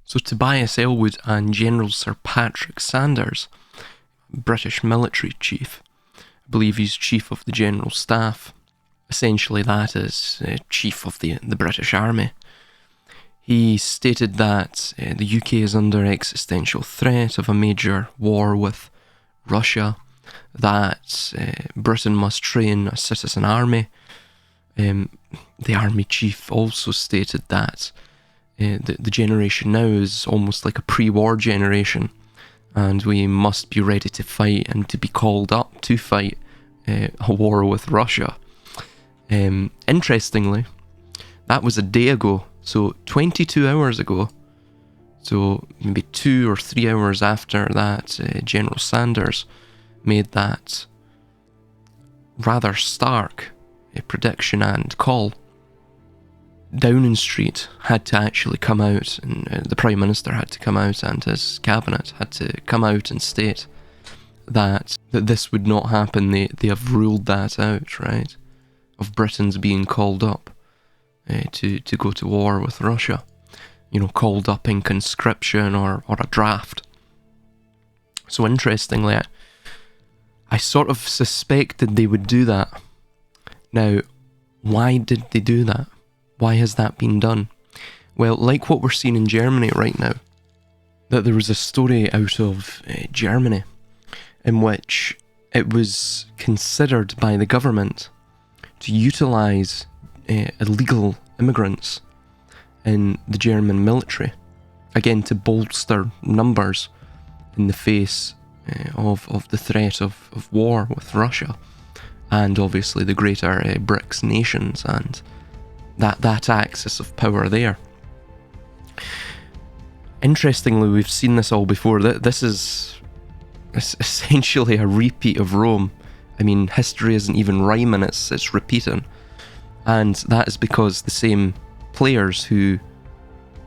So Tobias Ellwood and General Sir Patrick Sanders, British military chief, I believe he's chief of the General Staff, essentially that is chief of the British Army. He stated that the UK is under existential threat of a major war with Russia, that Britain must train a citizen army. The army chief also stated that the generation now is almost like a pre-war generation, and we must be ready to fight and to be called up to fight a war with Russia. Interestingly, that was a day ago, so 22 hours ago, so maybe 2 or 3 hours after that, General Sanders made that rather stark prediction and call. Downing Street had to actually come out, and the Prime Minister had to come out, and his cabinet had to come out and state that this would not happen. They have ruled that out, right? Of Britain's being called up to go to war with Russia. You know, called up in conscription or a draft. So interestingly, I sort of suspected they would do that. Now, why did they do that? Why has that been done? Well, like what we're seeing in Germany right now, that there was a story out of Germany in which it was considered by the government to utilise illegal immigrants in the German military, again to bolster numbers in the face of the threat of war with Russia, and obviously the greater BRICS nations and that axis of power there. Interestingly, we've seen this all before. This is essentially a repeat of Rome. I mean, history isn't even rhyming, it's repeating. And that is because the same players who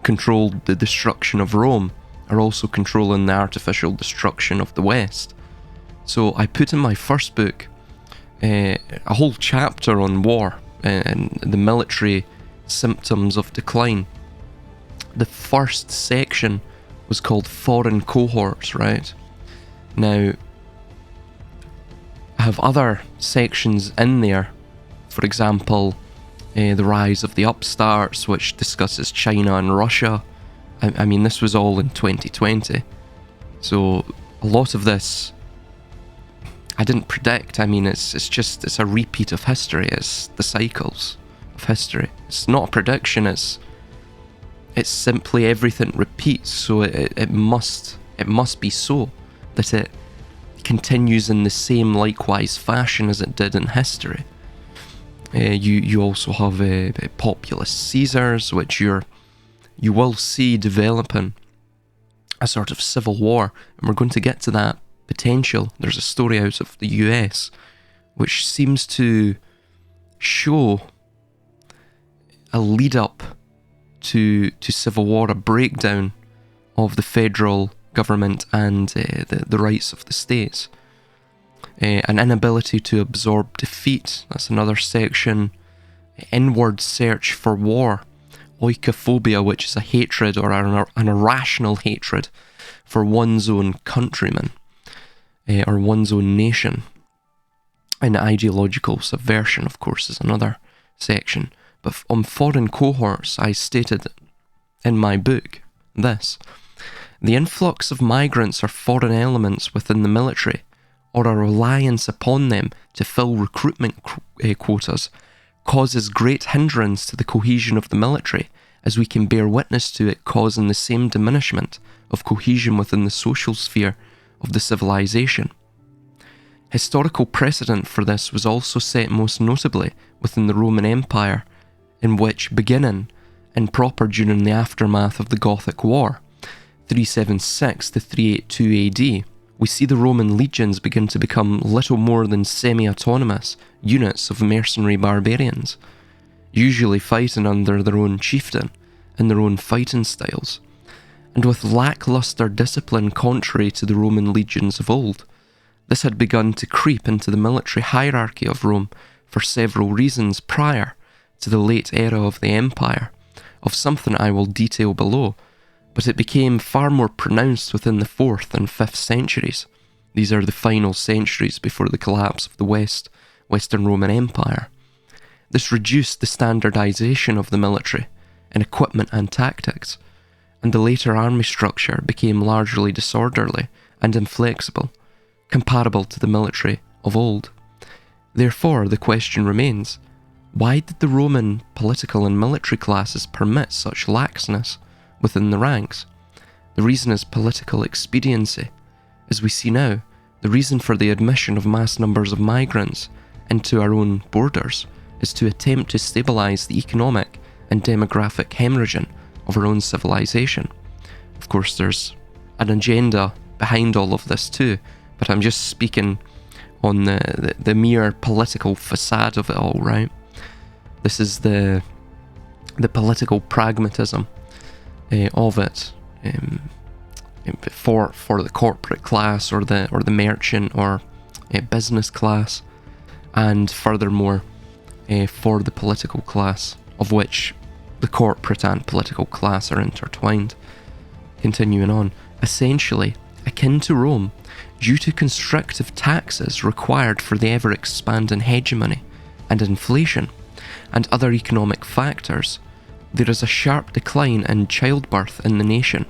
controlled the destruction of Rome are also controlling the artificial destruction of the West. So I put in my first book a whole chapter on war and the military symptoms of decline. The first section was called Foreign Cohorts, right? Now, I have other sections in there, for example, the rise of the upstarts, which discusses China and Russia. I mean, this was all in 2020, so a lot of this I didn't predict. I mean, it's a repeat of history. It's the cycles of history. It's not a prediction. It's simply everything repeats. So it must be so that it continues in the same likewise fashion as it did in history. You also have populist Caesars, which you will see developing a sort of civil war, and we're going to get to that potential. There's a story out of the US which seems to show a lead up to civil war, a breakdown of the federal government and the rights of the states. An inability to absorb defeat, that's another section. Inward search for war. Oikophobia, which is a hatred or an irrational hatred for one's own countrymen or one's own nation. And ideological subversion, of course, is another section. But on foreign cohorts, I stated in my book this: the influx of migrants or foreign elements within the military, or a reliance upon them to fill recruitment quotas, causes great hindrance to the cohesion of the military, as we can bear witness to it causing the same diminishment of cohesion within the social sphere of the civilization. Historical precedent for this was also set most notably within the Roman Empire, in which, beginning in proper during the aftermath of the Gothic War, 376 to 382 AD, we see the Roman legions begin to become little more than semi-autonomous units of mercenary barbarians, usually fighting under their own chieftain and their own fighting styles, and with lackluster discipline contrary to the Roman legions of old. This had begun to creep into the military hierarchy of Rome for several reasons prior to the late era of the empire, of something I will detail below, but it became far more pronounced within the 4th and 5th centuries. These are the final centuries before the collapse of the Western Roman Empire. This reduced the standardization of the military in equipment and tactics, and the later army structure became largely disorderly and inflexible, comparable to the military of old. Therefore, the question remains, why did the Roman political and military classes permit such laxness within the ranks? The reason is political expediency. As we see now, the reason for the admission of mass numbers of migrants into our own borders is to attempt to stabilise the economic and demographic hemorrhaging of our own civilization. Of course, there's an agenda behind all of this too, but I'm just speaking on the mere political facade of it all, right? This is the political pragmatism of it for the corporate class or the merchant or business class, and furthermore for the political class, of which the corporate and political class are intertwined. Continuing on, essentially akin to Rome, due to constrictive taxes required for the ever-expanding hegemony and inflation and other economic factors, there is a sharp decline in childbirth in the nation.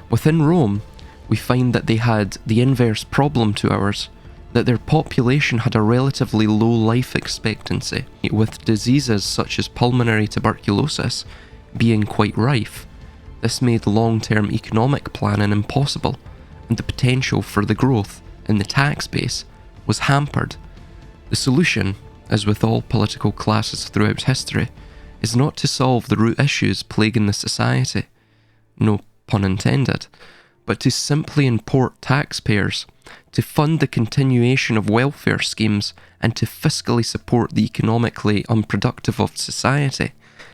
Within Rome, we find that they had the inverse problem to ours, that their population had a relatively low life expectancy, with diseases such as pulmonary tuberculosis being quite rife. This made long-term economic planning impossible, and the potential for the growth in the tax base was hampered. The solution, as with all political classes throughout history, is not to solve the root issues plaguing the society, no pun intended, but to simply import taxpayers, to fund the continuation of welfare schemes, and to fiscally support the economically unproductive of society,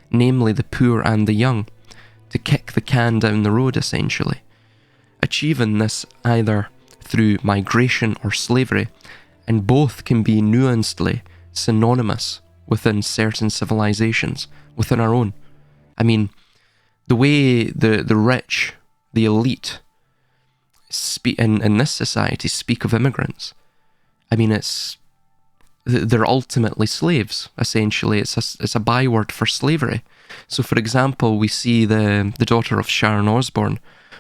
namely the poor and the young, to kick the can down the road essentially. Achieving this either through migration or slavery, and both can be nuancedly synonymous within certain civilizations, within our own. I mean, the way the rich, the elite, in this society speak of immigrants, I mean, they're ultimately slaves, essentially. It's a byword for slavery. So, for example, we see the daughter of Sharon Osbourne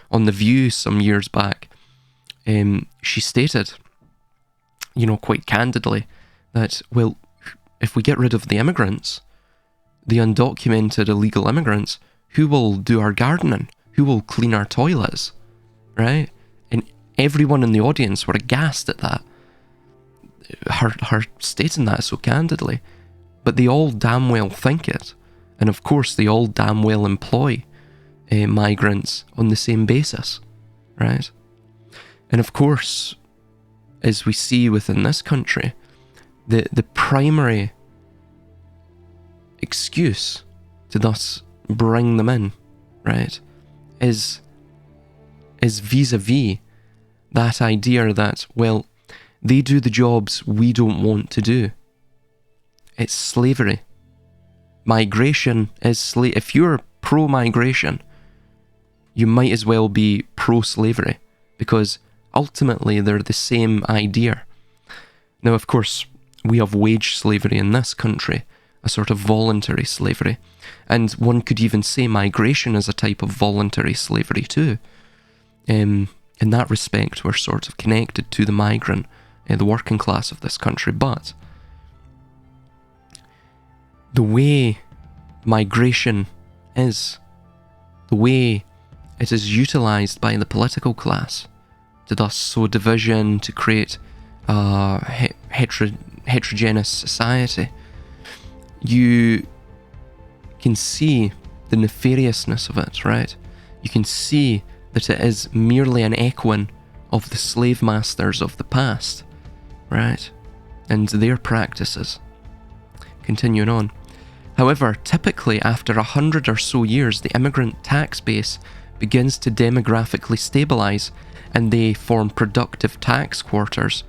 on The View some years back. She stated, quite candidly, that, well, if we get rid of the immigrants, the undocumented illegal immigrants, who will do our gardening? Who will clean our toilets? Right? And everyone in the audience were aghast at that. Her stating that so candidly. But they all damn well think it. And of course, they all damn well employ migrants on the same basis. Right? And of course, as we see within this country, the primary excuse to thus bring them in, right, is vis-a-vis that idea that, well, they do the jobs we don't want to do. It's slavery. Migration is if you're pro-migration, you might as well be pro-slavery, because ultimately they're the same idea. Now, of course, we have wage slavery in this country, a sort of voluntary slavery, and one could even say migration is a type of voluntary slavery too. In that respect, we're sort of connected to the migrant, the working class of this country, but the way migration is, the way it is utilised by the political class to thus sow division, to create a heterogeneous society, you can see the nefariousness of it, right? You can see that it is merely an echoing of the slave masters of the past, right? And their practices. Continuing on. However, typically after 100 or so years, the immigrant tax base begins to demographically stabilise, and they form productive tax quarters,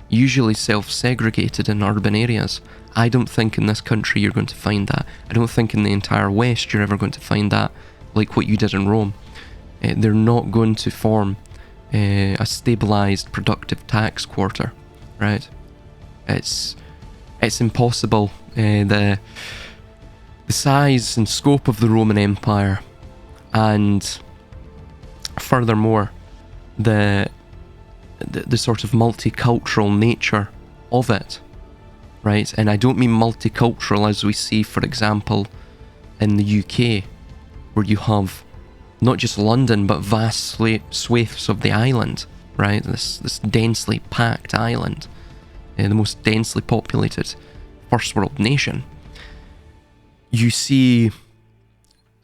usually self-segregated in urban areas. I don't think in this country you're going to find that. I don't think in the entire West you're ever going to find that like what you did in Rome. they're not going to form a stabilized, productive tax quarter, right? It's impossible. The size and scope of the Roman Empire, and furthermore, the sort of multicultural nature of it, right? And I don't mean multicultural as we see, for example, in the UK, where you have not just London, but vast swathes of the island, right? This densely packed island, the most densely populated first world nation. You see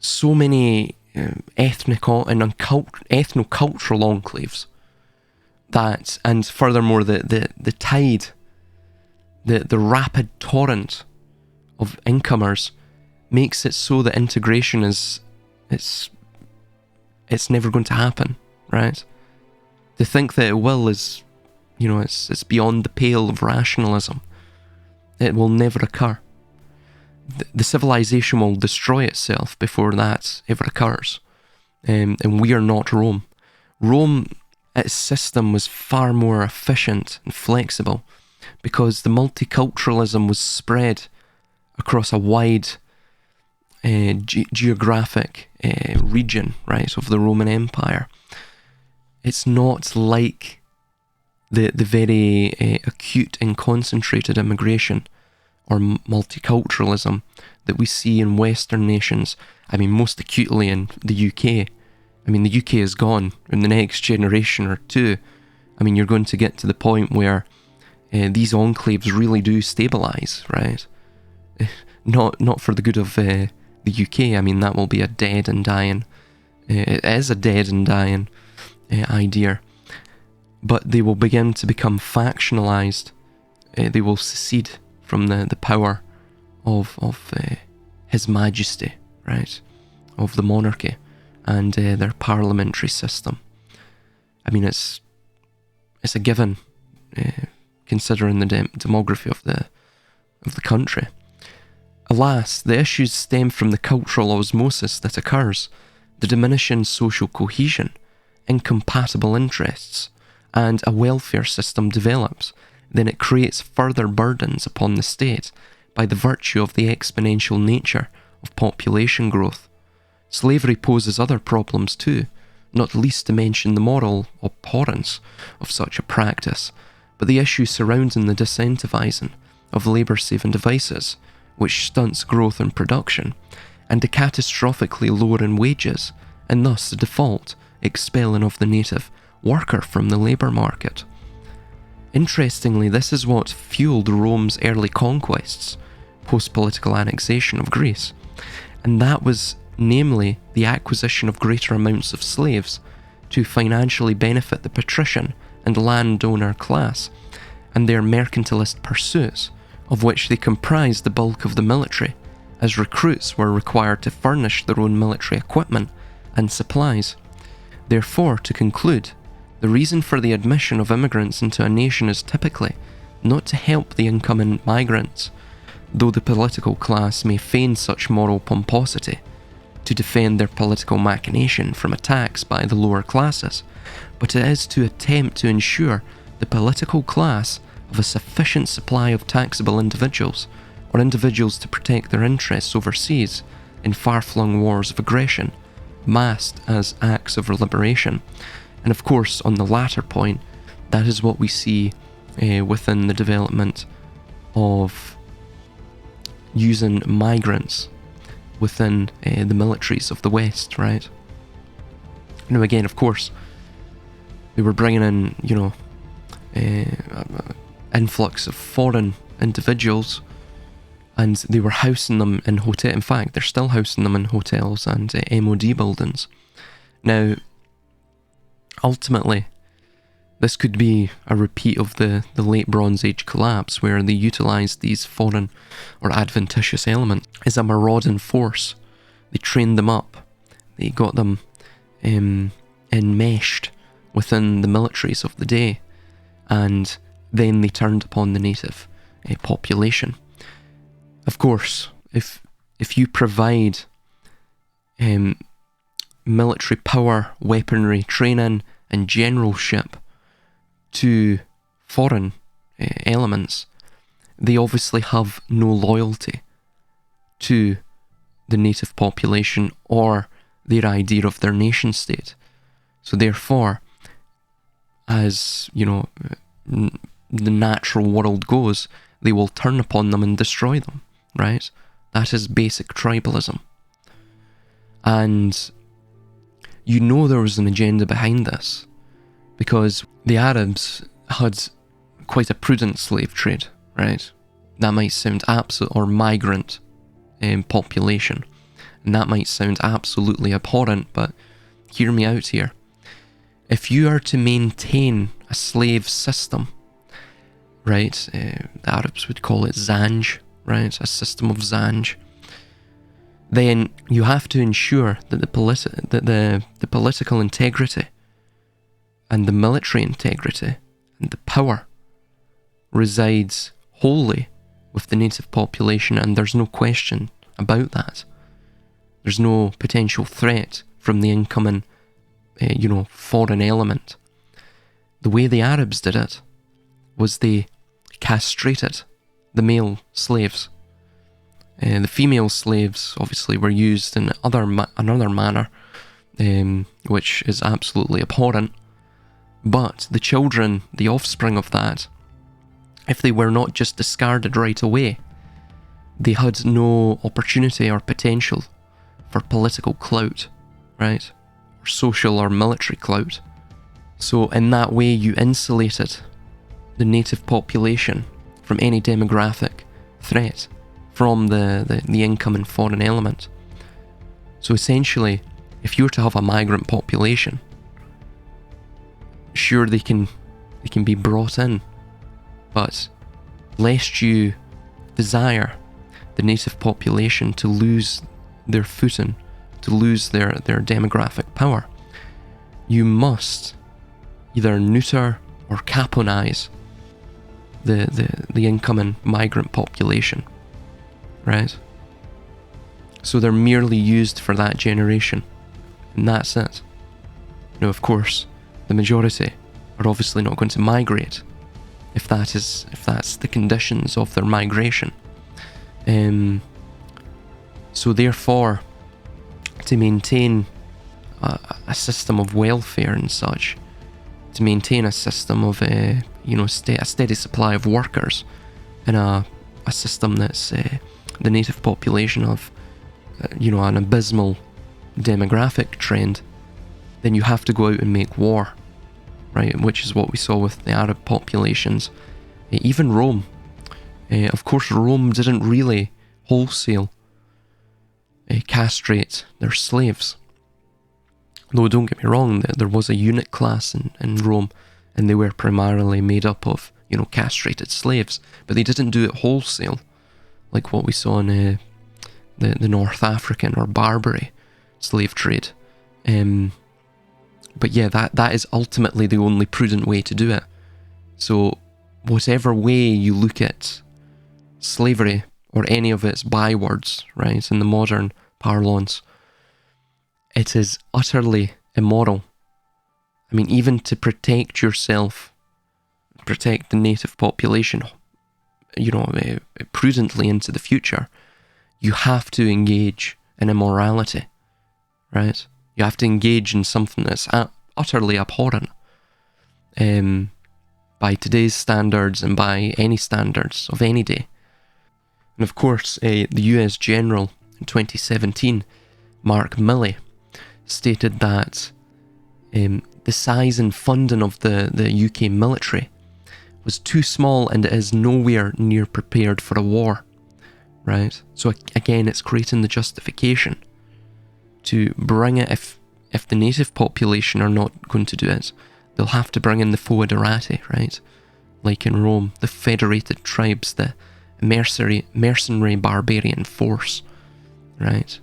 so many ethnical and ethno-cultural enclaves that, and furthermore, the tide, the rapid torrent of incomers makes it so that integration is it's never going to happen, right? To think that it will is, it's beyond the pale of rationalism. It will never occur. The civilization will destroy itself before that ever occurs. And we are not Rome. Rome, its system was far more efficient and flexible because the multiculturalism was spread across a wide geographic region, right, of the Roman Empire. It's not like the very acute and concentrated immigration or multiculturalism that we see in Western nations. I mean, most acutely in the UK. I mean, the UK is gone. In the next generation or two, I mean, you're going to get to the point where these enclaves really do stabilise, right? Not for the good of the UK. I mean, that will be a dead and dying. It is a dead and dying idea. But they will begin to become factionalised. They will secede from the power of His Majesty, right? Of the monarchy and their parliamentary system. I mean, it's a given, considering the demography of the country. Alas, the issues stem from the cultural osmosis that occurs, the diminishing social cohesion, incompatible interests, and a welfare system develops. Then it creates further burdens upon the state by the virtue of the exponential nature of population growth. Slavery poses other problems too, not least to mention the moral abhorrence of such a practice, but the issue surrounding the disincentivizing of labour-saving devices, which stunts growth and production, and the catastrophically lowering wages, and thus the default expelling of the native worker from the labour market. Interestingly, this is what fueled Rome's early conquests, post-political annexation of Greece, and that was namely the acquisition of greater amounts of slaves to financially benefit the patrician and landowner class and their mercantilist pursuits, of which they comprised the bulk of the military, as recruits were required to furnish their own military equipment and supplies. Therefore, to conclude, the reason for the admission of immigrants into a nation is typically not to help the incoming migrants, though the political class may feign such moral pomposity, to defend their political machination from attacks by the lower classes, but it is to attempt to ensure the political class of a sufficient supply of taxable individuals, or individuals to protect their interests overseas in far-flung wars of aggression, masked as acts of liberation. And of course, on the latter point, that is what we see within the development of using migrants within the militaries of the West, right? Now again, of course, they were bringing in, influx of foreign individuals, and they were housing them in hotels. In fact, they're still housing them in hotels and MOD buildings. Now, ultimately, this could be a repeat of the late Bronze Age collapse, where they utilised these foreign or adventitious elements as a marauding force. They trained them up. They got them enmeshed within the militaries of the day, and then they turned upon the native population. Of course, if you provide military power, weaponry, training, and generalship to foreign elements, they obviously have no loyalty to the native population or their idea of their nation state. So therefore, as the natural world goes, they will turn upon them and destroy them, right? That is basic tribalism. And there was an agenda behind this, because the Arabs had quite a prudent slave trade, right? That might sound or migrant population, and that might sound absolutely abhorrent, but hear me out here. If you are to maintain a slave system, right, the Arabs would call it zanj, right, a system of zanj, then you have to ensure that the political integrity and the military integrity and the power resides wholly with the native population, and there's no question about that. There's no potential threat from the incoming, foreign element. The way the Arabs did it was they castrated the male slaves. The female slaves obviously were used in another manner, which is absolutely abhorrent. But the children, the offspring of that, if they were not just discarded right away, they had no opportunity or potential for political clout, right? Or social or military clout. So in that way you insulated the native population from any demographic threat from the incoming foreign element. So essentially, if you were to have a migrant population, sure they can be brought in, but lest you desire the native population to lose their footing, to lose their demographic power, you must either neuter or caponize the incoming migrant population, right? So they're merely used for that generation, and that's it. Now, of course, the majority are obviously not going to migrate if that's the conditions of their migration. So therefore, to maintain a system of welfare and such, to maintain a system of a steady supply of workers in a system that's the native population of an abysmal demographic trend, then you have to go out and make war, right? Which is what we saw with the Arab populations. Even Rome. Of course, Rome didn't really wholesale castrate their slaves. Though don't get me wrong, there was a eunuch class in Rome, and they were primarily made up of castrated slaves, but they didn't do it wholesale, like what we saw in the North African or Barbary slave trade. But yeah, that is ultimately the only prudent way to do it. So whatever way you look at slavery or any of its bywords, right, in the modern parlance, it is utterly immoral. I mean, even to protect yourself, protect the native population, prudently into the future, you have to engage in immorality, right? You have to engage in something that's utterly abhorrent by today's standards and by any standards of any day. And of course, the US General in 2017, Mark Milley, stated that the size and funding of the UK military was too small and it is nowhere near prepared for a war, right? So again, it's creating the justification to bring it. If the native population are not going to do it, they'll have to bring in the foederati, right? Like in Rome, the federated tribes, the mercenary barbarian force, right?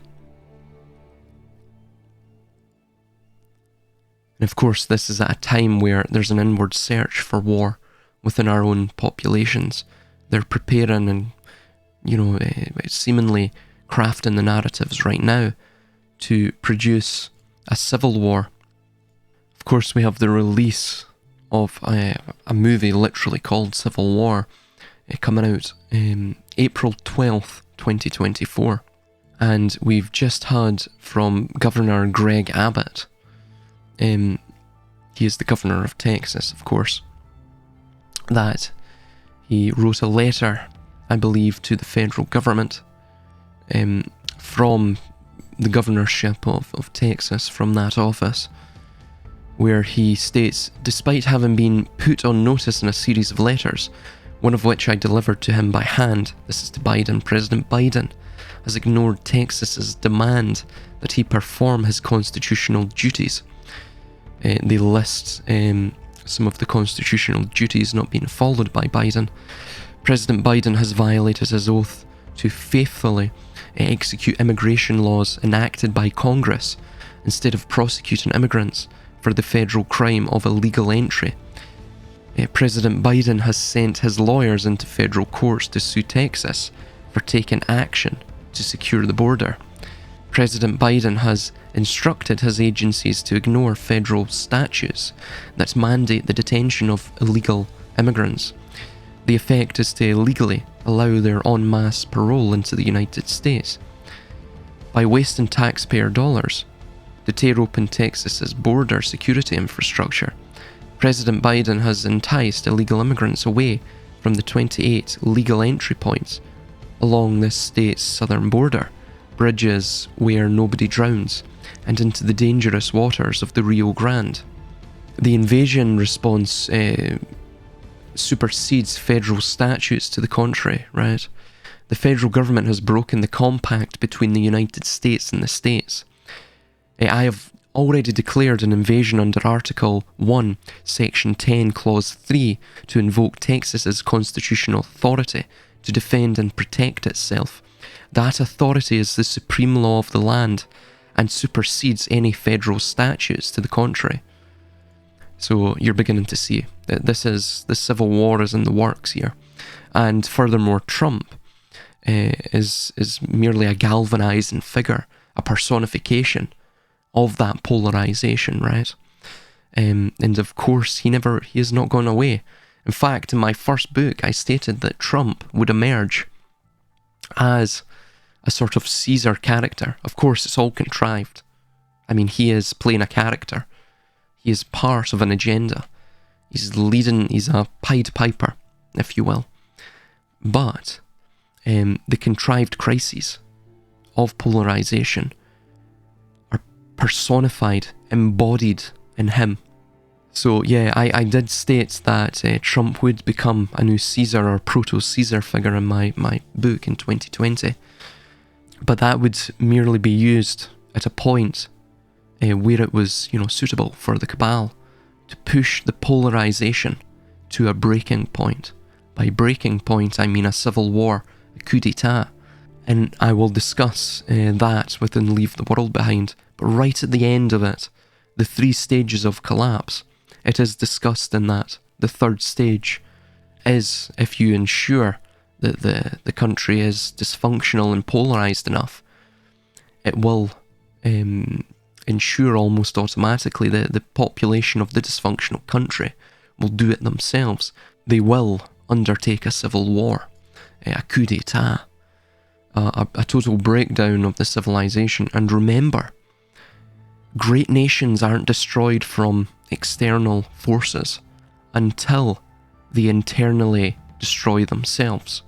And of course, this is at a time where there's an inward search for war within our own populations. They're preparing and, seemingly crafting the narratives right now to produce a civil war. Of course, we have the release of a movie literally called Civil War, coming out April 12th, 2024. And we've just heard from Governor Greg Abbott. He is the governor of Texas, of course, that he wrote a letter, I believe, to the federal government from the governorship of Texas, from that office, where he states, despite having been put on notice in a series of letters, one of which I delivered to him by hand, this is to Biden, President Biden has ignored Texas's demand that he perform his constitutional duties. They list some of the constitutional duties not being followed by Biden. President Biden has violated his oath to faithfully execute immigration laws enacted by Congress instead of prosecuting immigrants for the federal crime of illegal entry. President Biden has sent his lawyers into federal courts to sue Texas for taking action to secure the border. President Biden has instructed his agencies to ignore federal statutes that mandate the detention of illegal immigrants. The effect is to illegally allow their en masse parole into the United States. By wasting taxpayer dollars to tear open Texas's border security infrastructure, President Biden has enticed illegal immigrants away from the 28 legal entry points along this state's southern border, bridges where nobody drowns, and into the dangerous waters of the Rio Grande. The invasion response supersedes federal statutes to the contrary, right? The federal government has broken the compact between the United States and the states. I have already declared an invasion under Article 1, Section 10, Clause 3 to invoke Texas's constitutional authority to defend and protect itself. That authority is the supreme law of the land and supersedes any federal statutes to the contrary. So you're beginning to see that the civil war is in the works here. And furthermore, Trump is merely a galvanizing figure, a personification of that polarization, right? And of course, he has not gone away. In fact, in my first book, I stated that Trump would emerge as a sort of Caesar character. Of course, it's all contrived. I mean, he is playing a character. He is part of an agenda. He's a Pied Piper, if you will. But the contrived crises of polarization are personified, embodied in him. So yeah, I did state that Trump would become a new Caesar or proto-Caesar figure in my book in 2020. But that would merely be used at a point where it was, suitable for the cabal to push the polarization to a breaking point. By breaking point, I mean a civil war, a coup d'etat. And I will discuss that within Leave the World Behind. But right at the end of it, the 3 stages of collapse, it is discussed in that. The third stage is if you ensure that the country is dysfunctional and polarized enough, it will ensure almost automatically that the population of the dysfunctional country will do it themselves. They will undertake a civil war, a coup d'etat, a total breakdown of the civilization. And remember, great nations aren't destroyed from external forces until they internally destroy themselves.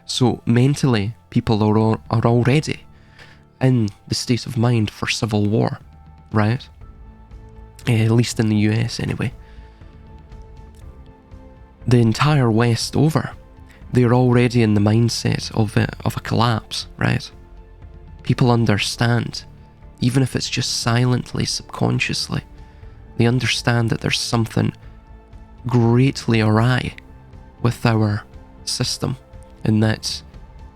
So mentally, people are already in the state of mind for civil war, right? At least in the US anyway. The entire West over, they're already in the mindset of a collapse, right? People understand, even if it's just silently, subconsciously, they understand that there's something greatly awry with our system, and that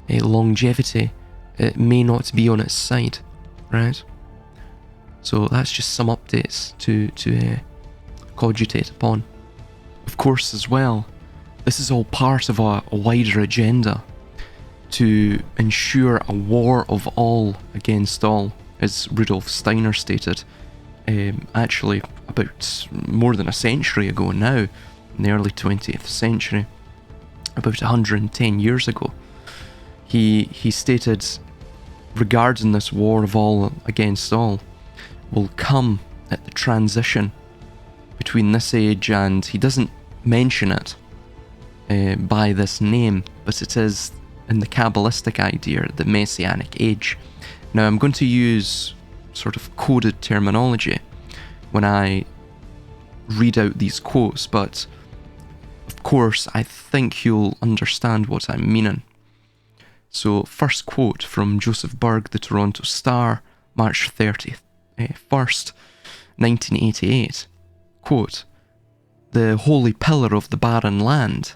longevity may not be on its side, right? So that's just some updates to cogitate upon. Of course, as well, this is all part of a wider agenda to ensure a war of all against all, as Rudolf Steiner stated. actually about more than a century ago now, in the early 20th century, about 110 years ago, he stated regarding this war of all against all will come at the transition between this age and, he doesn't mention it by this name, but it is in the Kabbalistic idea, the Messianic age. Now I'm going to use sort of coded terminology when I read out these quotes, but of course I think you'll understand what I'm meaning. So, first quote from Joseph Berg, the Toronto Star, March 31st, 1988. Quote, "The holy pillar of the barren land,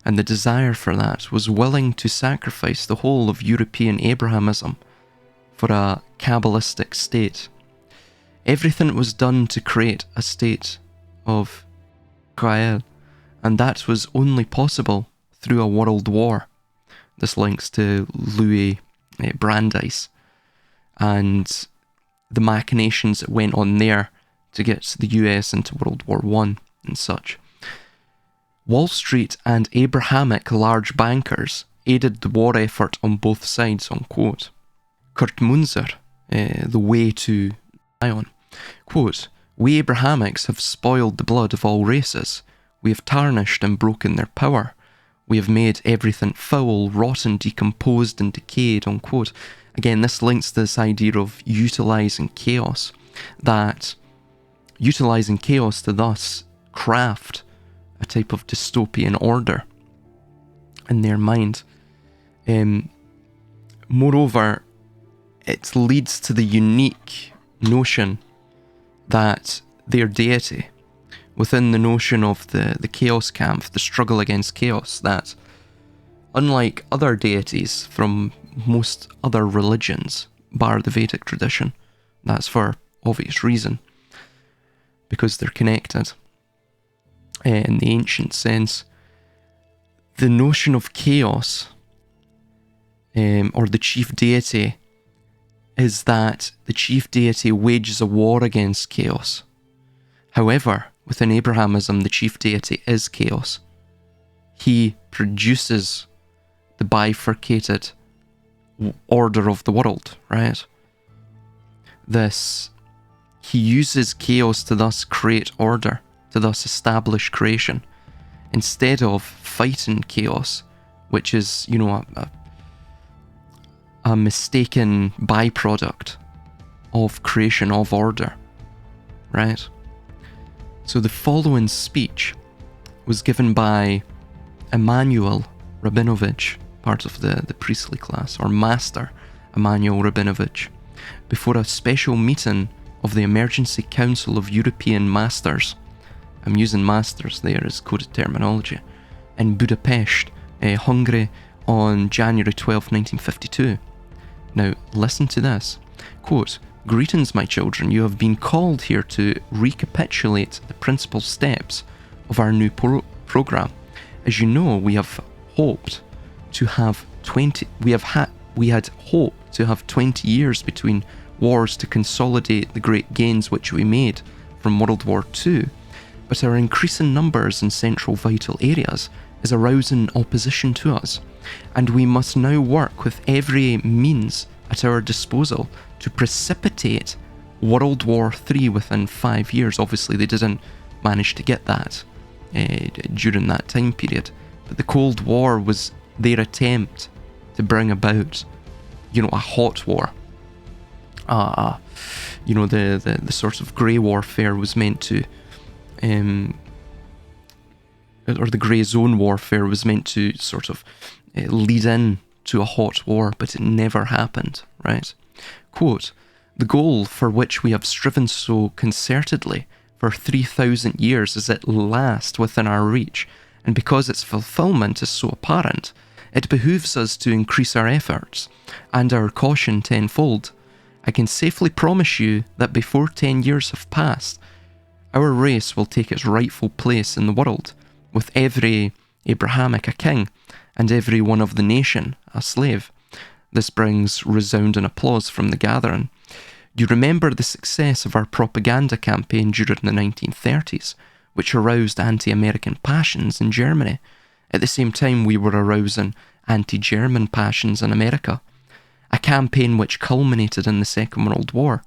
and the desire for that, was willing to sacrifice the whole of European Abrahamism for a Kabbalistic state. Everything was done to create a state of Israel, and that was only possible through a world war." This links to Louis Brandeis and the machinations that went on there to get the US into World War I and such. Wall Street and Abrahamic large bankers aided the war effort on both sides, unquote. Kurt Munzer, The Way to Zion, quote, "We Abrahamics have spoiled the blood of all races. We have tarnished and broken their power. We have made everything foul, rotten, decomposed, and decayed," unquote. Again, this links to this idea of utilising chaos, that utilising chaos to thus craft a type of dystopian order in their mind. Moreover, it leads to the unique notion that their deity, within the notion of the chaos camp, the struggle against chaos, that unlike other deities from most other religions, bar the Vedic tradition, that's for obvious reason, because they're connected in the ancient sense, the notion of chaos, or the chief deity, is that the chief deity wages a war against chaos. However, within Abrahamism, the chief deity is chaos. He produces the bifurcated order of the world, right? He uses chaos to thus create order, to thus establish creation, instead of fighting chaos, which is, a mistaken byproduct of creation, of order, right? So the following speech was given by Emanuel Rabinovich, part of the priestly class, or Master Emanuel Rabinovich, before a special meeting of the Emergency Council of European Masters. I'm using masters there as coded terminology, in Budapest, Hungary, on January 12, 1952. Now, listen to this. Quote, "Greetings, my children. You have been called here to recapitulate the principal steps of our new program. As you know, we had hoped to have 20 years between wars to consolidate the great gains which we made from World War II, but our increasing numbers in central vital areas is arousing opposition to us, and we must now work with every means at our disposal to precipitate World War III within 5 years. Obviously, they didn't manage to get that during that time period, but the Cold War was their attempt to bring about, a hot war. The sort of grey warfare was meant to, or the grey zone warfare was meant to sort of lead in to a hot war, but it never happened, right? Quote, "The goal for which we have striven so concertedly for 3,000 years is at last within our reach, and because its fulfillment is so apparent, it behooves us to increase our efforts and our caution tenfold. I can safely promise you that before 10 years have passed, our race will take its rightful place in the world, with every Abrahamic a king, and every one of the nation a slave." This brings resounding applause from the gathering. You remember the success of our propaganda campaign during the 1930s, which aroused anti-American passions in Germany. At the same time, we were arousing anti-German passions in America, a campaign which culminated in the Second World War.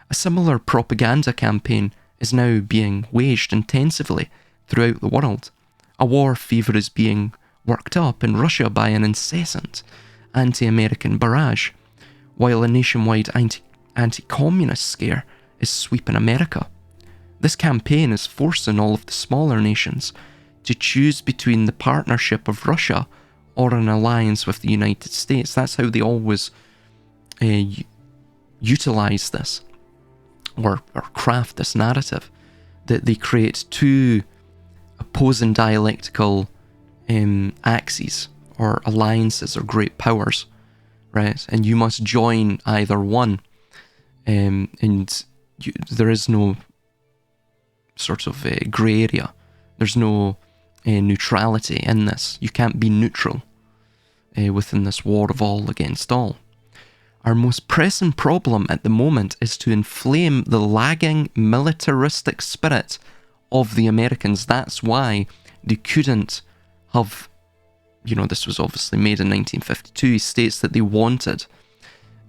A similar propaganda campaign is now being waged intensively throughout the world. A war fever is being worked up in Russia by an incessant anti-American barrage, while a nationwide anti-communist scare is sweeping America. This campaign is forcing all of the smaller nations to choose between the partnership of Russia or an alliance with the United States. That's how they always utilize this, or craft this narrative, that they create two opposing dialectical axes or alliances or great powers, right? And you must join either one, there is no sort of grey area. There's no neutrality in this. You can't be neutral within this war of all against all. Our most pressing problem at the moment is to inflame the lagging militaristic spirit of the Americans. That's why they couldn't have, this was obviously made in 1952. He states that they wanted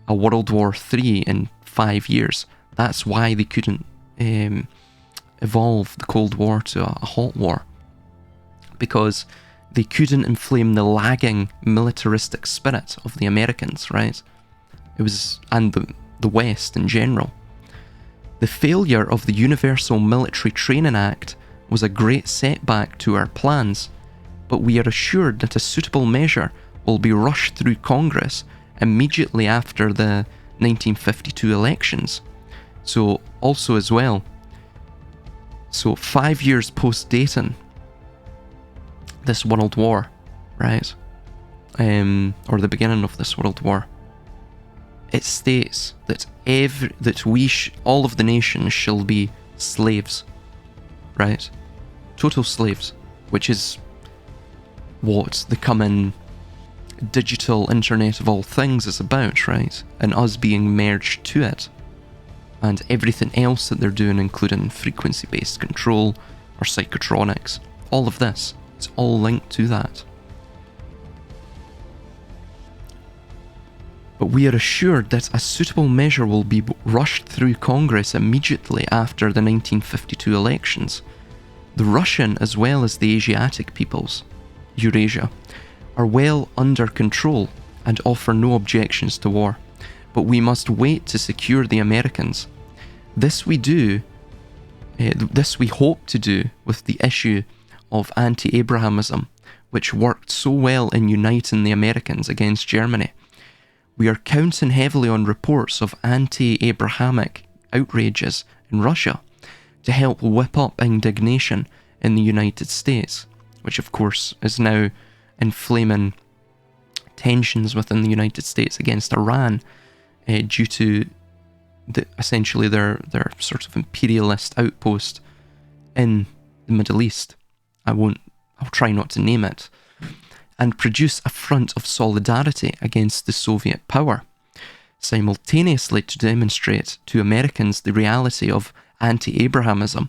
a World War III in 5 years. That's why they couldn't evolve the Cold War to a hot war, because they couldn't inflame the lagging militaristic spirit of the Americans, right? It was, and the West in general. The failure of the Universal Military Training Act was a great setback to our plans, but we are assured that a suitable measure will be rushed through Congress immediately after the 1952 elections. So, also as well, 5 years post-dating this World War, right? Or the beginning of this World War, it states that all of the nations shall be slaves, right? Total slaves, which is what the coming digital internet of all things is about, right? And us being merged to it. And everything else that they're doing, including frequency-based control or psychotronics, all of this, it's all linked to that. But we are assured that a suitable measure will be rushed through Congress immediately after the 1952 elections. The Russian as well as the Asiatic peoples, Eurasia, are well under control and offer no objections to war, but we must wait to secure the Americans. This we hope to do with the issue of anti-Abrahamism, which worked so well in uniting the Americans against Germany. We are counting heavily on reports of anti-Abrahamic outrages in Russia to help whip up indignation in the United States, which of course is now inflaming tensions within the United States against Iran due to essentially their sort of imperialist outpost in the Middle East. I'll try not to name it, and produce a front of solidarity against the Soviet power, simultaneously to demonstrate to Americans the reality of anti-Abrahamism.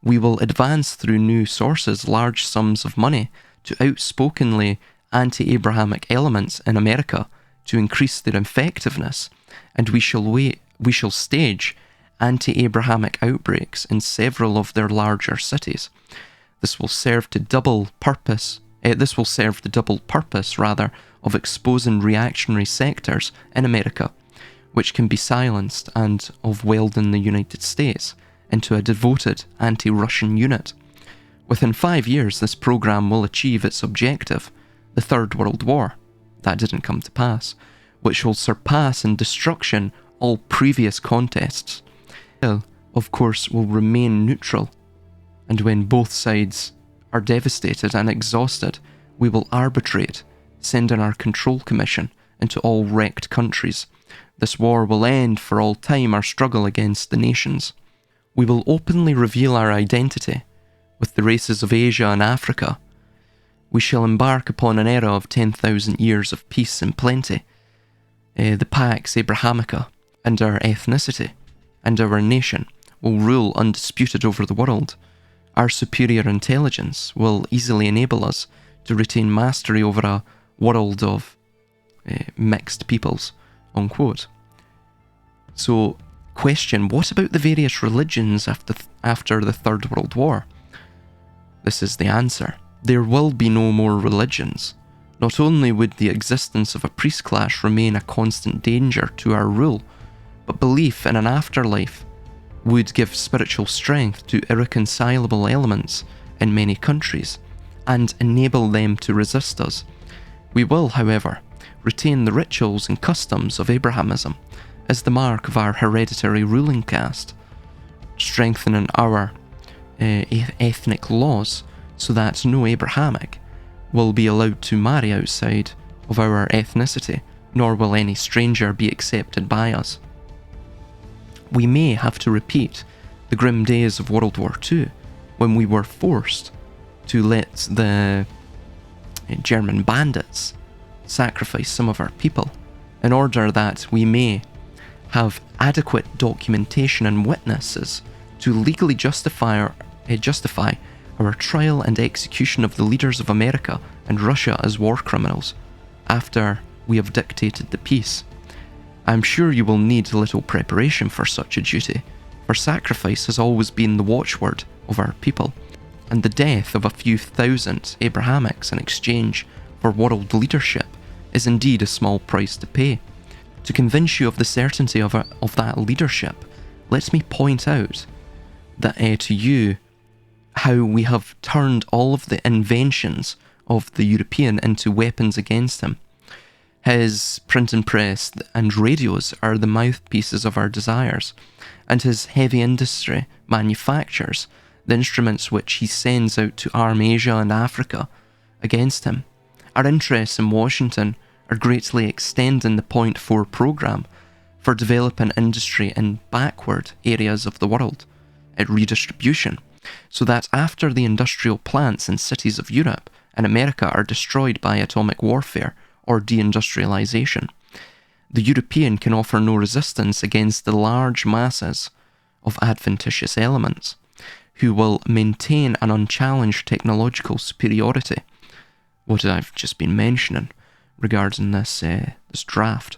We will advance through new sources large sums of money to outspokenly anti-Abrahamic elements in America to increase their effectiveness, and we shall stage anti-Abrahamic outbreaks in several of their larger cities. This will serve the double purpose of exposing reactionary sectors in America, which can be silenced, and of welding the United States into a devoted anti-Russian unit. Within 5 years, this program will achieve its objective, the Third World War. That didn't come to pass, which will surpass in destruction all previous contests. Of course, will remain neutral, and when both sides are devastated and exhausted, we will arbitrate, sending our control commission into all wrecked countries. This war will end for all time our struggle against the nations. We will openly reveal our identity with the races of Asia and Africa. We shall embark upon an era of 10,000 years of peace and plenty, the Pax Abrahamica, and our ethnicity and our nation will rule undisputed over the world. Our superior intelligence will easily enable us to retain mastery over a world of mixed peoples, unquote. So, question, what about the various religions after the Third World War? This is the answer. There will be no more religions. Not only would the existence of a priest class remain a constant danger to our rule, but belief in an afterlife would give spiritual strength to irreconcilable elements in many countries and enable them to resist us. We will, however, retain the rituals and customs of Abrahamism as the mark of our hereditary ruling caste, strengthening our ethnic laws so that no Abrahamic will be allowed to marry outside of our ethnicity, nor will any stranger be accepted by us. We may have to repeat the grim days of World War II, when we were forced to let the German bandits sacrifice some of our people, in order that we may have adequate documentation and witnesses to legally justify our trial and execution of the leaders of America and Russia as war criminals, after we have dictated the peace. I am sure you will need little preparation for such a duty, for sacrifice has always been the watchword of our people, and the death of a few thousand Abrahamics in exchange for world leadership is indeed a small price to pay. To convince you of the certainty of that leadership, let me point out that to you how we have turned all of the inventions of the European into weapons against him. His printing press and radios are the mouthpieces of our desires, and his heavy industry manufactures the instruments which he sends out to arm Asia and Africa against him. Our interests in Washington are greatly extending the Point 4 program for developing industry in backward areas of the world at redistribution, so that after the industrial plants and cities of Europe and America are destroyed by atomic warfare or deindustrialization, the European can offer no resistance against the large masses of adventitious elements, who will maintain an unchallenged technological superiority. What I've just been mentioning regarding this draft.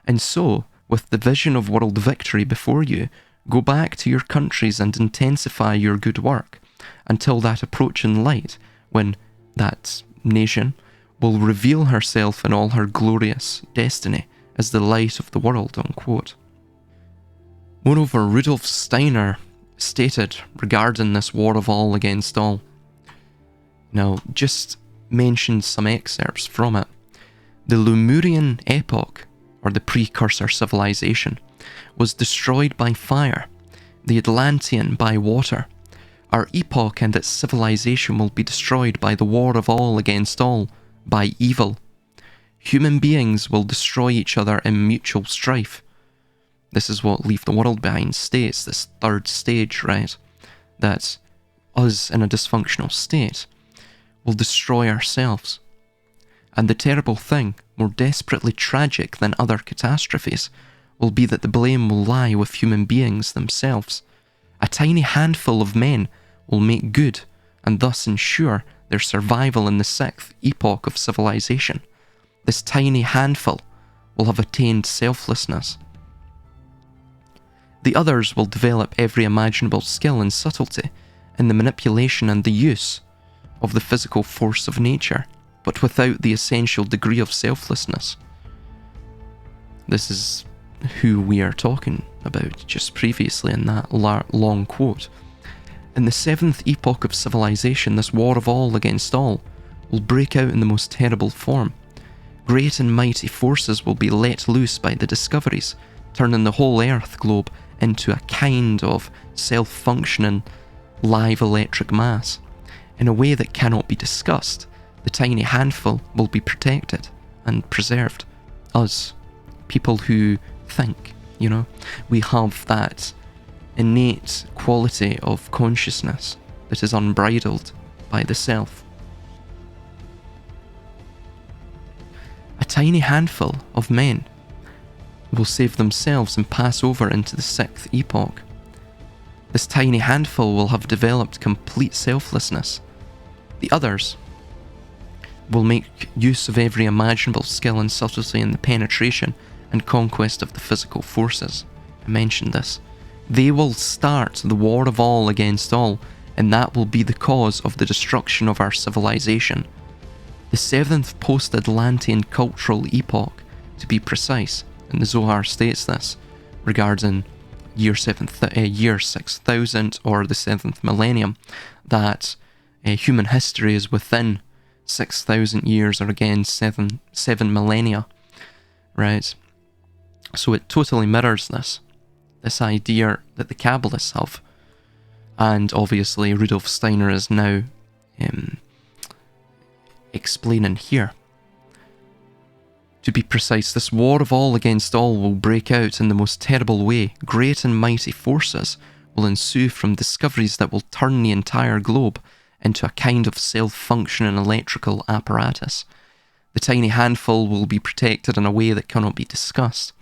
And so, with the vision of world victory before you, go back to your countries and intensify your good work until that approaching light, when that nation will reveal herself in all her glorious destiny as the light of the world, unquote. Moreover, Rudolf Steiner stated regarding this war of all against all. Now, just mention some excerpts from it. The Lemurian epoch, or the precursor civilization, was destroyed by fire, the Atlantean by water. Our epoch and its civilization will be destroyed by the war of all against all, by evil. Human beings will destroy each other in mutual strife. This is what Leave the World Behind states, this third stage, right? That us in a dysfunctional state will destroy ourselves. And the terrible thing, more desperately tragic than other catastrophes, will be that the blame will lie with human beings themselves. A tiny handful of men will make good and thus ensure their survival in the sixth epoch of civilization. This tiny handful will have attained selflessness. The others will develop every imaginable skill and subtlety in the manipulation and the use of the physical force of nature, but without the essential degree of selflessness. This is who we are talking about just previously in that long quote. In the seventh epoch of civilization, this war of all against all will break out in the most terrible form. Great and mighty forces will be let loose by the discoveries, turning the whole Earth globe into a kind of self-functioning live electric mass. In a way that cannot be discussed, the tiny handful will be protected and preserved. Us, people who think, we have that innate quality of consciousness that is unbridled by the self. A tiny handful of men will save themselves and pass over into the sixth epoch. This tiny handful will have developed complete selflessness. The others will make use of every imaginable skill and subtlety in the penetration and conquest of the physical forces. I mentioned this. They will start the war of all against all, and that will be the cause of the destruction of our civilization. The seventh post-Atlantean cultural epoch, to be precise, and the Zohar states this regarding year 6000 or the 7th millennium, that human history is within 6,000 years, or again 7 millennia, right? So it totally mirrors this idea that the Kabbalists have, and obviously Rudolf Steiner is now explaining here. To be precise, this war of all against all will break out in the most terrible way. Great and mighty forces will ensue from discoveries that will turn the entire globe into a kind of self-functioning electrical apparatus. The tiny handful will be protected in a way that cannot be discussed.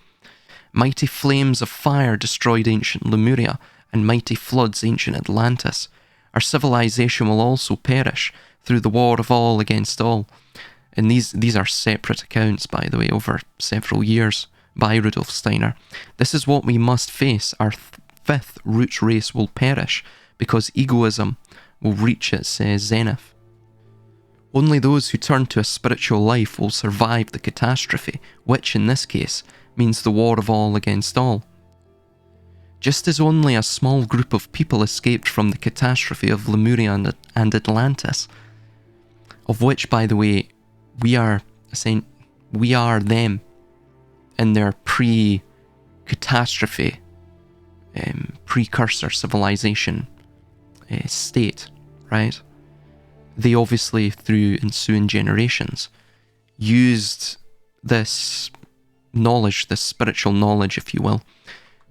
Mighty flames of fire destroyed ancient Lemuria, and mighty floods ancient Atlantis. Our civilization will also perish through the war of all against all. And these are separate accounts, by the way, over several years by Rudolf Steiner. This is what we must face. Our fifth root race will perish because egoism will reach its zenith. Only those who turn to a spiritual life will survive the catastrophe, which in this case means the war of all against all. Just as only a small group of people escaped from the catastrophe of Lemuria and Atlantis, of which, by the way, we are them in their pre-catastrophe, precursor civilization state, right? They obviously, through ensuing generations, used this knowledge, this spiritual knowledge, if you will,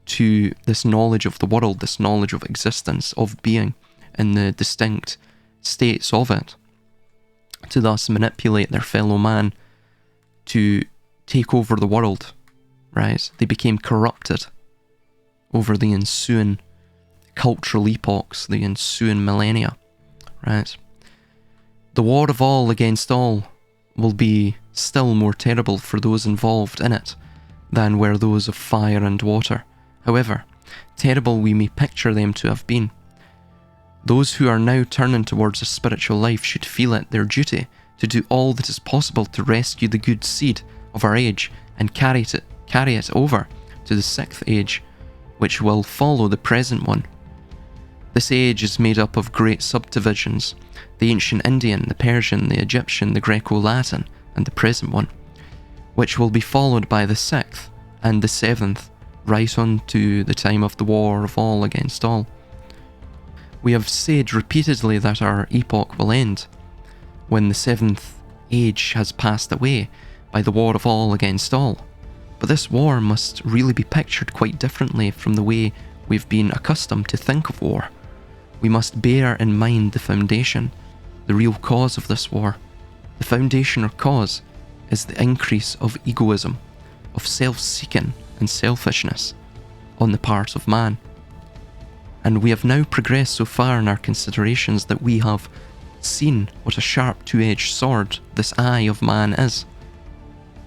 to this knowledge of the world, this knowledge of existence, of being, and the distinct states of it, to thus manipulate their fellow man to take over the world, right? They became corrupted over the ensuing cultural epochs, the ensuing millennia, right? The war of all against all will be still more terrible for those involved in it than were those of fire and water. However terrible we may picture them to have been, those who are now turning towards a spiritual life should feel it their duty to do all that is possible to rescue the good seed of our age and carry it over to the sixth age, which will follow the present one. This age is made up of great subdivisions: the ancient Indian, the Persian, the Egyptian, the Greco-Latin, and the present one, which will be followed by the sixth and the seventh, right on to the time of the war of all against all. We have said repeatedly that our epoch will end when the seventh age has passed away by the war of all against all. But this war must really be pictured quite differently from the way we've been accustomed to think of war. We must bear in mind the foundation, the real cause of this war. The foundation or cause is the increase of egoism, of self-seeking and selfishness on the part of man. And we have now progressed so far in our considerations that we have seen what a sharp two-edged sword this eye of man is.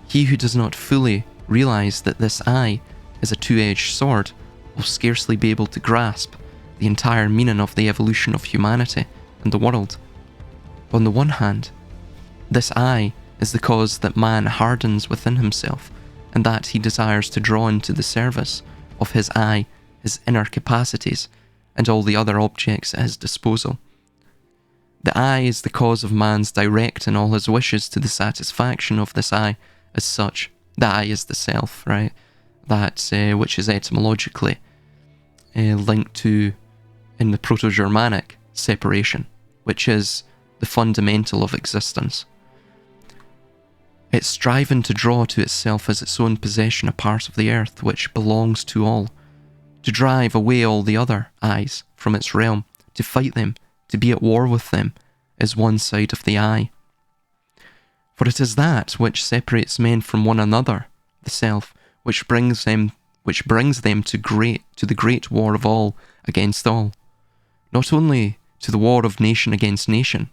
He who does not fully realize that this eye is a two-edged sword will scarcely be able to grasp the entire meaning of the evolution of humanity and the world. On the one hand, this eye is the cause that man hardens within himself, and that he desires to draw into the service of his eye his inner capacities and all the other objects at his disposal. The eye is the cause of man's directing all his wishes to the satisfaction of this eye. As such, the eye is the self, right? That which is etymologically linked to, in the Proto-Germanic, separation, which is the fundamental of existence. It's striving to draw to itself as its own possession a part of the earth which belongs to all, to drive away all the other eyes from its realm, to fight them, to be at war with them, is one side of the eye. For it is that which separates men from one another, the self, which brings them to the great war of all against all, not only to the war of nation against nation.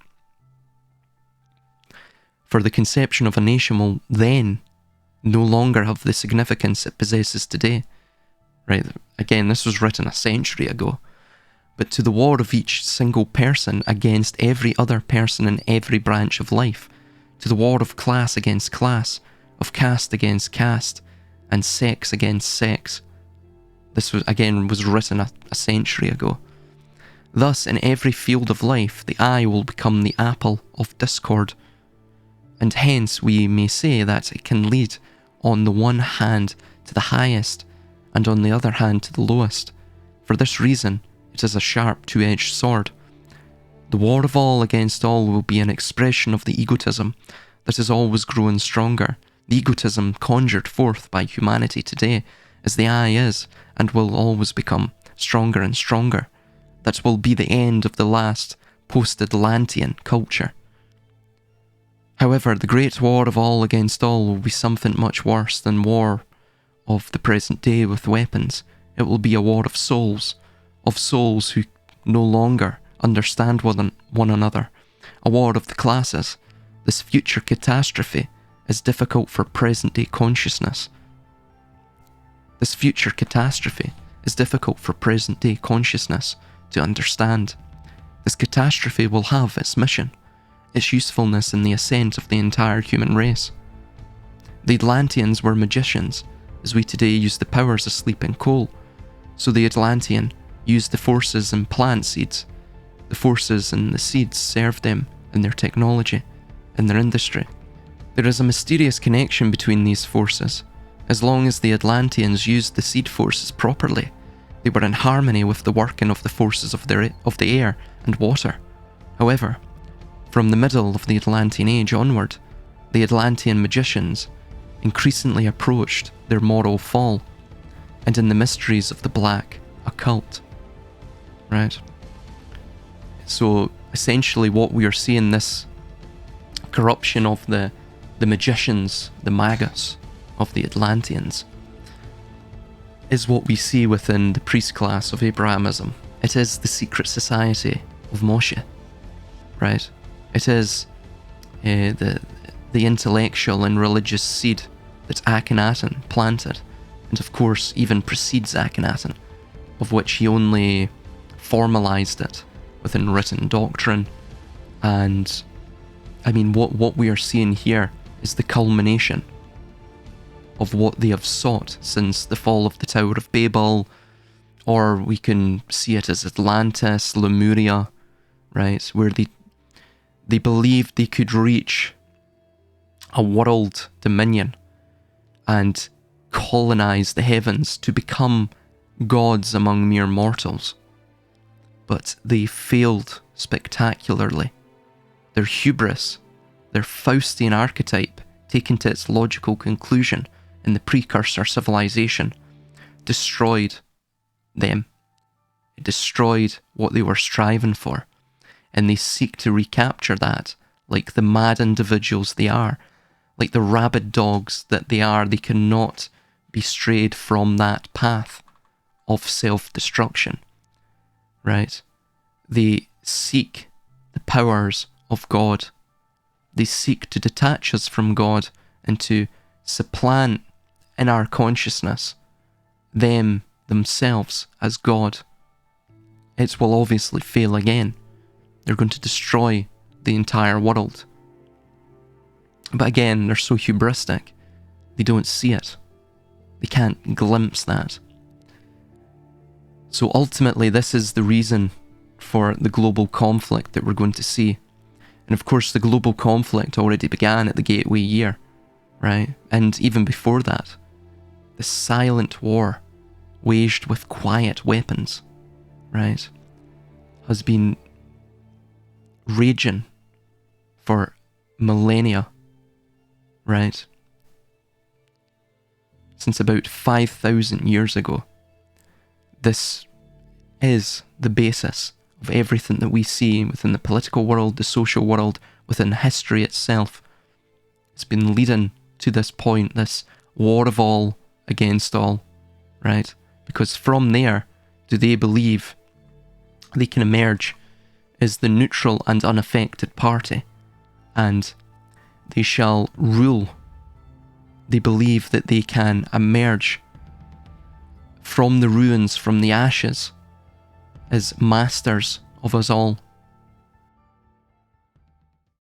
For the conception of a nation will then no longer have the significance it possesses today. Right? Again, this was written a century ago. But to the war of each single person against every other person in every branch of life, to the war of class against class, of caste against caste, and sex against sex. This was written a century ago. Thus, in every field of life, the eye will become the apple of discord, and hence we may say that it can lead on the one hand to the highest, and on the other hand to the lowest. For this reason, it is a sharp two-edged sword. The war of all against all will be an expression of the egotism that is always growing stronger, the egotism conjured forth by humanity today, as the eye is, and will always become stronger and stronger. That will be the end of the last post-Atlantean culture. However, the great war of all against all will be something much worse than war of the present day with weapons. It will be a war of souls who no longer understand one another, a war of the classes. This future catastrophe is difficult for present-day consciousness. This future catastrophe is difficult for present-day consciousness to understand. This catastrophe will have its mission, its usefulness in the ascent of the entire human race. The Atlanteans were magicians, as we today use the powers of sleep and coal. So the Atlantean used the forces in plant seeds. The forces in the seeds served them in their technology, in their industry. There is a mysterious connection between these forces. As long as the Atlanteans used the seed forces properly, they were in harmony with the working of the forces of the air and water. However, from the middle of the Atlantean Age onward, the Atlantean magicians increasingly approached their moral fall, and in the mysteries of the black occult. Right? So essentially what we are seeing, this corruption of the magicians, the magus of the Atlanteans, is what we see within the priest class of Abrahamism. It is the secret society of Moshe. Right? It is the intellectual and religious seed that Akhenaten planted, and of course even precedes Akhenaten, of which he only formalized it within written doctrine. And I mean, what we are seeing here is the culmination of what they have sought since the fall of the Tower of Babel, or we can see it as Atlantis, Lemuria, right, where they believed they could reach a world dominion and colonize the heavens to become gods among mere mortals. But they failed spectacularly. Their hubris, their Faustian archetype, taken to its logical conclusion in the precursor civilization, destroyed them. It destroyed what they were striving for, and they seek to recapture that like the mad individuals they are, like the rabid dogs that they are. They cannot be strayed from that path of self-destruction, right? They seek the powers of God. They seek to detach us from God and to supplant in our consciousness themselves as God. It will obviously fail again. They're going to destroy the entire world. But again, they're so hubristic, they don't see it. They can't glimpse that. So ultimately, this is the reason for the global conflict that we're going to see. And of course, the global conflict already began at the Gateway Year, right? And even before that, the silent war, waged with quiet weapons, right, has been raging for millennia, right? Since about 5,000 years ago. This is the basis of everything that we see within the political world, the social world, within history itself. It's been leading to this point, this war of all against all, right? Because from there, do they believe they can emerge as the neutral and unaffected party, and they shall rule. They believe that they can emerge from the ruins, from the ashes, as masters of us all.